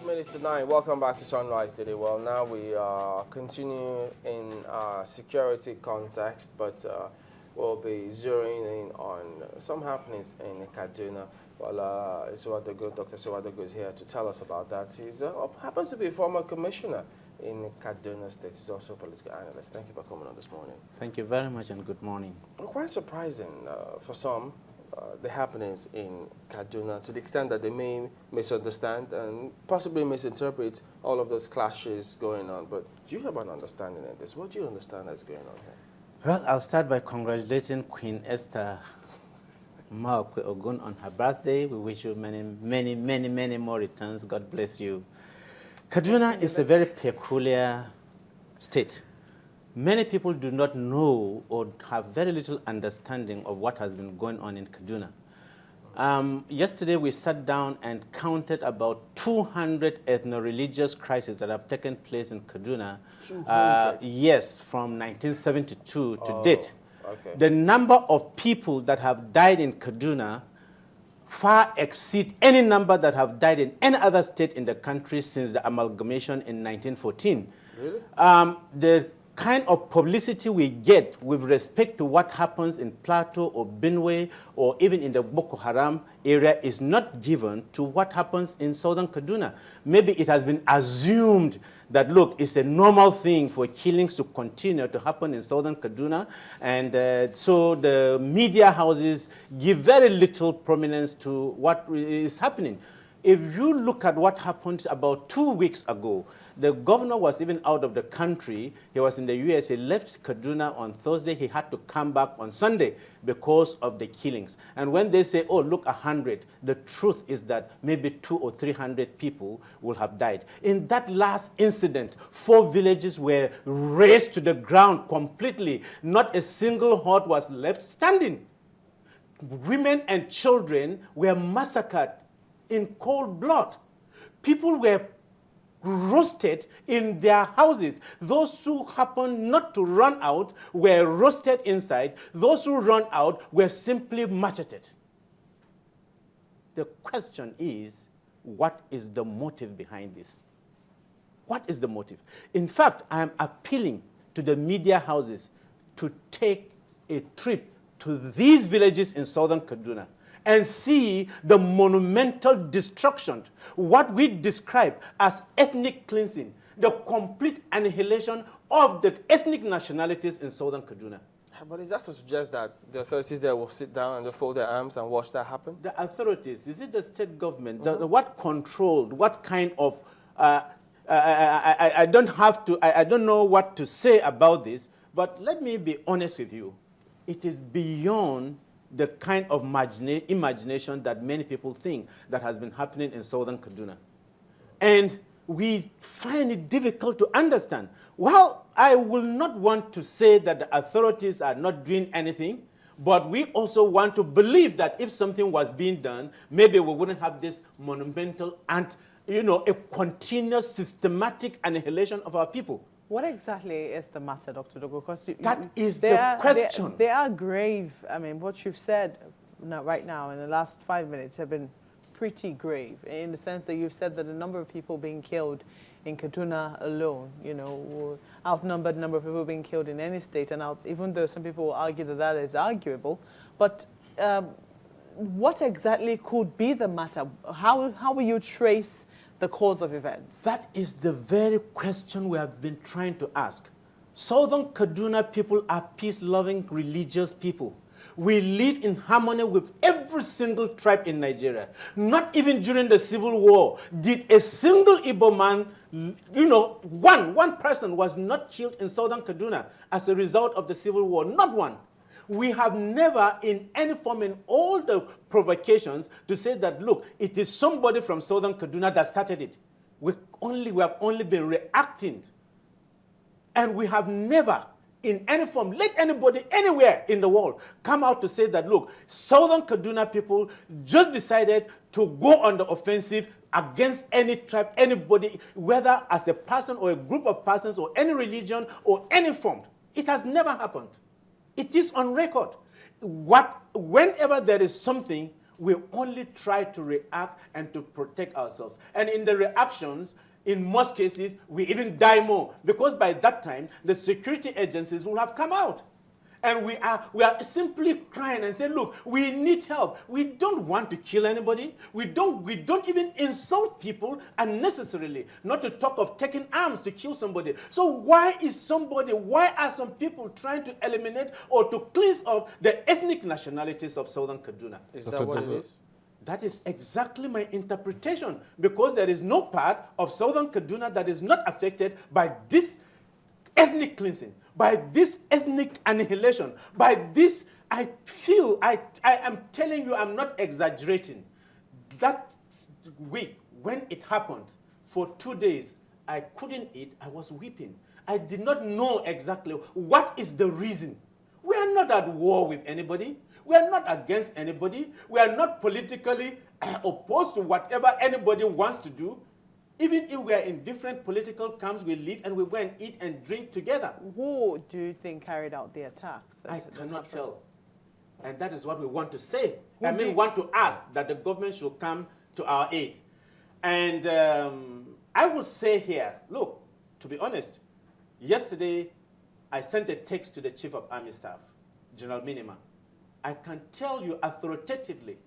minutes to 9. Welcome back to Sunrise today. Well, now we continue in security context, but we'll be zeroing in on some happenings in Kaduna. Well, Isuwa Dogo, Dr. Isuwa Dogo is here to tell us about that. He happens to be a former commissioner in Kaduna State. He's also a political analyst. Thank you for coming on this morning. Thank you very much and good morning. Quite surprising for some, the happenings in Kaduna, to the extent that they may misunderstand and possibly misinterpret all of those clashes going on. But do you have an understanding of this? What do you understand is going on here? Well, I'll start by congratulating Queen Esther Maokwe Ogun on her birthday. We wish you many more returns. God bless you. Kaduna is a very peculiar state. Many people do not know or have very little understanding of what has been going on in Kaduna. Yesterday we sat down and counted about 200 ethno-religious crises that have taken place in Kaduna. 200? Yes, from 1972 to date. Okay. The number of people that have died in Kaduna far exceed any number that have died in any other state in the country since the amalgamation in 1914. Really? The kind of publicity we get with respect to what happens in Plateau or Benue or even in the Boko Haram area is not given to what happens in southern Kaduna. Maybe it has been assumed that, look, it's a normal thing for killings to continue to happen in southern Kaduna, and so the media houses give very little prominence to what is happening. If you look at what happened about 2 weeks ago, the governor was even out of the country. He was in the US. He left Kaduna on Thursday. He had to come back on Sunday because of the killings. And when they say, oh, look, 100, the truth is that maybe 200 or 300 people will have died. In that last incident, 4 villages were razed to the ground completely. Not a single hut was left standing. Women and children were massacred in cold blood. People were roasted in their houses. Those who happened not to run out were roasted inside. Those who ran out were simply macheted. The question is, what is the motive behind this? What is the motive? In fact, I am appealing to the media houses to take a trip to these villages in southern Kaduna and see the monumental destruction, what we describe as ethnic cleansing, the complete annihilation of the ethnic nationalities in southern Kaduna. But is that to suggest that the authorities there will sit down and they'll fold their arms and watch that happen? The authorities, is it the state government? What controlled, what kind of, I don't know what to say about this, but let me be honest with you. It is beyond the kind of imagination that many people think that has been happening in southern Kaduna. And we find it difficult to understand. Well, I will not want to say that the authorities are not doing anything, but we also want to believe that if something was being done, maybe we wouldn't have this monumental and, a continuous systematic annihilation of our people. What exactly is the matter, Dr. Dogo? That is the question. They are grave. I mean, what you've said right now in the last 5 minutes have been pretty grave, in the sense that you've said that the number of people being killed in Kaduna alone, outnumbered number of people being killed in any state, and even though some people will argue that that is arguable, but what exactly could be the matter? How will you trace the cause of events? That is the very question we have been trying to ask. Southern Kaduna people are peace-loving religious people. We live in harmony with every single tribe in Nigeria. Not even during the Civil War did a single Igbo man, one person was not killed in Southern Kaduna as a result of the Civil War. Not one. We have never, in any form, in all the provocations, to say that, look, it is somebody from southern Kaduna that started it. We have only been reacting. And we have never, in any form, let anybody anywhere in the world come out to say that, look, southern Kaduna people just decided to go on the offensive against any tribe, anybody, whether as a person or a group of persons or any religion or any form. It has never happened. It is on record. Whenever there is something, We only try to react and to protect ourselves. And in the reactions, in most cases, we even die more, because by that time, the security agencies will have come out. And we are simply crying and saying, look, we need help. We don't want to kill anybody. We don't even insult people unnecessarily, not to talk of taking arms to kill somebody. So why are some people trying to eliminate or to cleanse up the ethnic nationalities of Southern Kaduna? Is that what it is? That is exactly my interpretation, because there is no part of Southern Kaduna that is not affected by this ethnic cleansing, by this ethnic annihilation, by this. I am telling you, I'm not exaggerating. That week, when it happened, for 2 days, I couldn't eat, I was weeping. I did not know exactly what is the reason. We are not at war with anybody. We are not against anybody. We are not politically opposed to whatever anybody wants to do. Even if we are in different political camps, we live and we go and eat and drink together. Who do you think carried out the attacks? I cannot tell. And that is what we want to say. We want to ask that the government should come to our aid. And I will say here, look, to be honest, yesterday I sent a text to the Chief of Army Staff, General Minima. I can tell you authoritatively,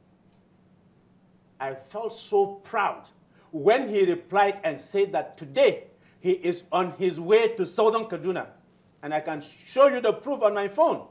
I felt so proud when he replied and said that today he is on his way to Southern Kaduna. And I can show you the proof on my phone.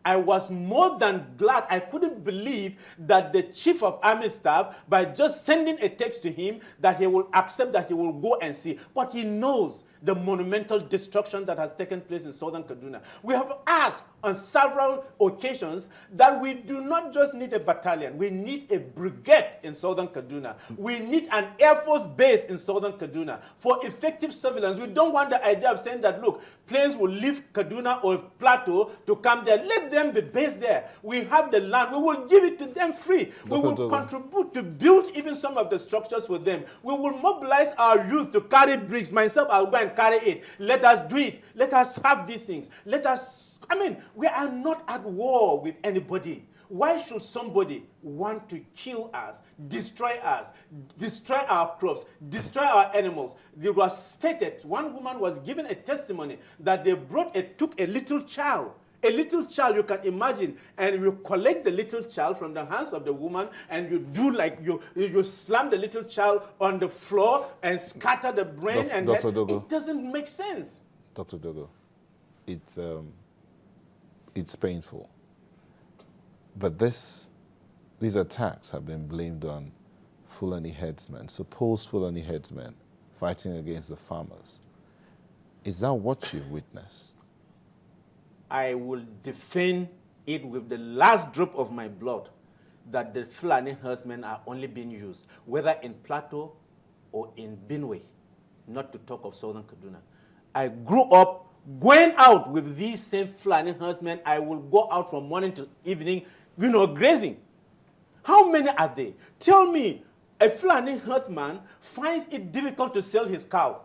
I was more than glad. I couldn't believe that the Chief of Army Staff, by just sending a text to him, that he will accept that he will go and see. But he knows the monumental destruction that has taken place in Southern Kaduna. We have asked on several occasions that we do not just need a battalion. We need a brigade in Southern Kaduna. We need an Air Force base in Southern Kaduna for effective surveillance. We don't want the idea of saying that, look, planes will leave Kaduna or Plateau to come there. Let them be based there. We have the land. We will give it to them free. We will contribute to build even some of the structures for them. We will mobilize our youth to carry bricks. Myself, I'll go and carry it. Let us do it. Let us have these things. We are not at war with anybody. Why should somebody want to kill us, destroy our crops, destroy our animals? It was stated, one woman was given a testimony that they took a little child. A little child, you can imagine, and you collect the little child from the hands of the woman, and you do like you slam the little child on the floor and scatter the brain. Dr. Dogo. It doesn't make sense. Dr. Dogo, it's painful. But these attacks have been blamed on Fulani headsmen, supposed Fulani headsmen fighting against the farmers. Is that what you've witnessed? I will defend it with the last drop of my blood that the Fulani herdsmen are only being used, whether in Plateau or in Benue, not to talk of Southern Kaduna. I grew up going out with these same Fulani herdsmen. I will go out from morning to evening, grazing. How many are they? Tell me, a Fulani herdsman finds it difficult to sell his cow.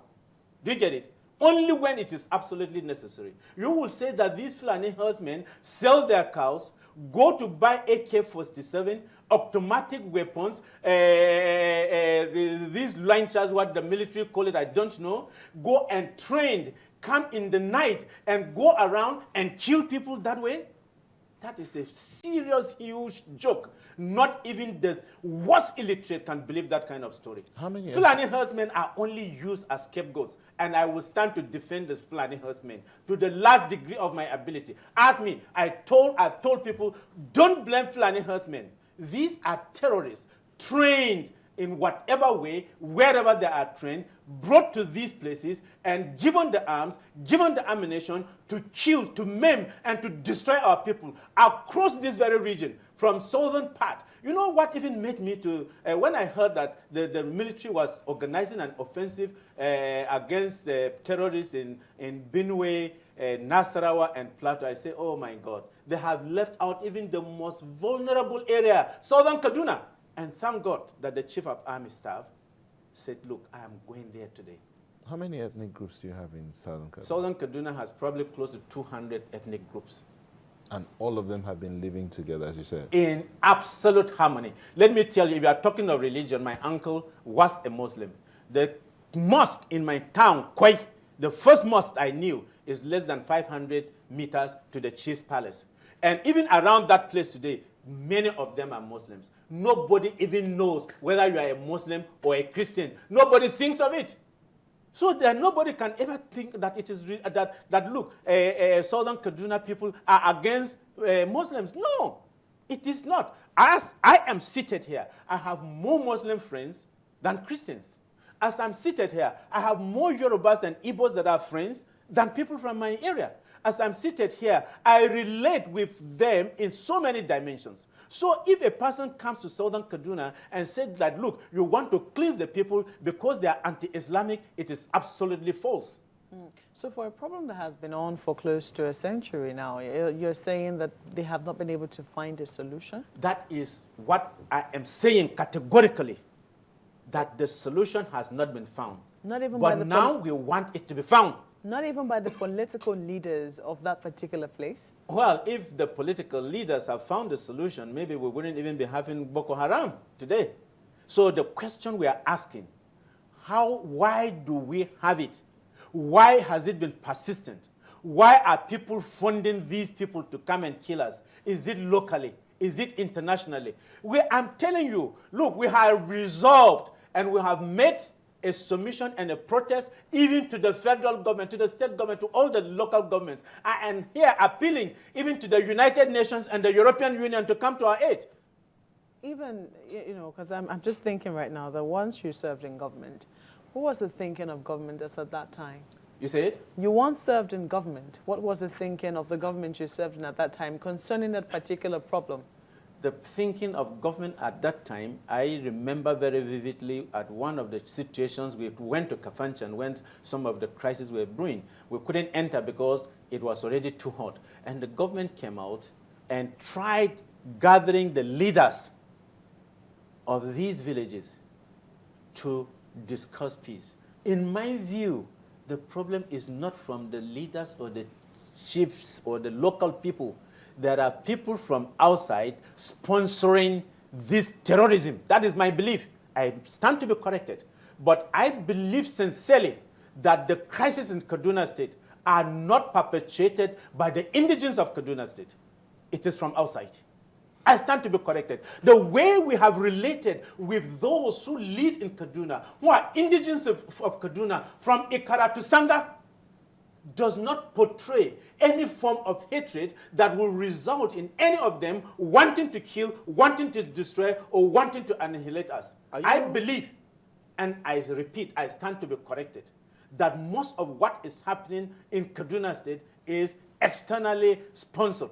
Do you get it? Only when it is absolutely necessary. You will say that these Fulani herdsmen sell their cows, go to buy AK-47, automatic weapons, these launchers, what the military call it, I don't know, go and train, come in the night and go around and kill people that way. That is a serious, huge joke. Not even the worst illiterate can believe that kind of story. How many Fulani herdsmen are only used as scapegoats, and I will stand to defend the Fulani herdsmen to the last degree of my ability. Ask me, I've told people, don't blame Fulani herdsmen. These are terrorists trained in whatever way, wherever they are trained, brought to these places and given the arms, given the ammunition to kill, to maim, and to destroy our people across this very region, from southern part. You know what even made me to, when I heard that the military was organizing an offensive against terrorists in Benue, Nasarawa, and Plateau, I say, oh my God, they have left out even the most vulnerable area, Southern Kaduna. And thank God that the Chief of Army Staff said, look, I am going there today. How many ethnic groups do you have in Southern Kaduna? Southern Kaduna has probably close to 200 ethnic groups. And all of them have been living together, as you said. In absolute harmony. Let me tell you, if you are talking of religion, my uncle was a Muslim. The mosque in my town, Kwai, the first mosque I knew, is less than 500 meters to the chief's palace. And even around that place today, many of them are Muslims. Nobody even knows whether you are a Muslim or a Christian. Nobody thinks of it. So that nobody can ever think that it is that look, Southern Kaduna people are against Muslims. No, it is not. As I am seated here, I have more Muslim friends than Christians. As I'm seated here, I have more Yorubas and Igbos that are friends than people from my area. As I'm seated here, I relate with them in so many dimensions. So if a person comes to Southern Kaduna and said that, look, you want to cleanse the people because they are anti-Islamic, it is absolutely false. So for a problem that has been on for close to a century now, you're saying that they have not been able to find a solution? That is what I am saying categorically, that the solution has not been found. Not even by but the now we want it to be found. Not even by the political leaders of that particular place? Well, if the political leaders have found a solution, maybe we wouldn't even be having Boko Haram today. So the question we are asking, why do we have it? Why has it been persistent? Why are people funding these people to come and kill us? Is it locally? Is it internationally? I'm telling you, look, we have resolved and we have made a submission and a protest even to the federal government, to the state government, to all the local governments. And here appealing even to the United Nations and the European Union to come to our aid. Even, you know, because I'm just thinking right now that once you served in government, what was the thinking of government at that time? You say it? You once served in government. What was the thinking of the government you served in at that time concerning that particular problem? The thinking of government at that time, I remember very vividly at one of the situations we went to Kafanchan when some of the crises were brewing. We couldn't enter because it was already too hot. And the government came out and tried gathering the leaders of these villages to discuss peace. In my view, the problem is not from the leaders or the chiefs or the local people. There are people from outside sponsoring this terrorism. That is my belief. I stand to be corrected. But I believe sincerely that the crises in Kaduna State are not perpetuated by the indigents of Kaduna State. It is from outside. I stand to be corrected. The way we have related with those who live in Kaduna, who are indigents of Kaduna, from Ikara to Sanga, does not portray any form of hatred that will result in any of them wanting to kill, wanting to destroy, or wanting to annihilate us. I believe, and I repeat, I stand to be corrected, that most of what is happening in Kaduna State is externally sponsored.